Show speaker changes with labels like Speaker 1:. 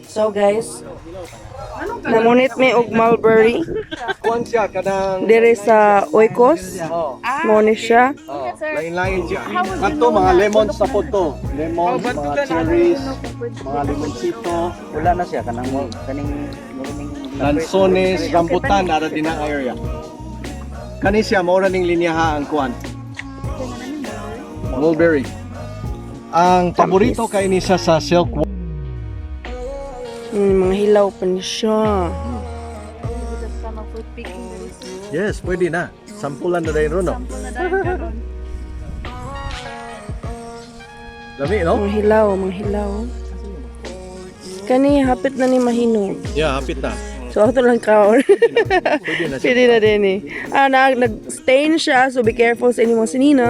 Speaker 1: So guys, namunit mi og mulberry
Speaker 2: Kuan siya kanang
Speaker 1: dire sa Oikos. Mo ni siya.
Speaker 2: lain-lain siya. Kanto mga lemons sa to. Lemons, mga cherries, mga limonsito,
Speaker 3: Wala na siya kanang kaning morning
Speaker 2: lansones, rambutan ara din ang area. Kani siya mao ra ning linyaha ang kuan. Mulberry. Ang paborito kay ni sa silk.
Speaker 1: Mga hilaw pa ni siya.
Speaker 2: Yes, pwede na. Sampulan na rin ron, no? Dami, no?
Speaker 1: Mga hilaw. Kani hapit na ni mahinog.
Speaker 2: Yeah, hapit na.
Speaker 1: So ato lang kaon.
Speaker 2: Pwede na siya.
Speaker 1: Pwede na din eh. Nag-stain siya, so be careful sa inyong mga sinina.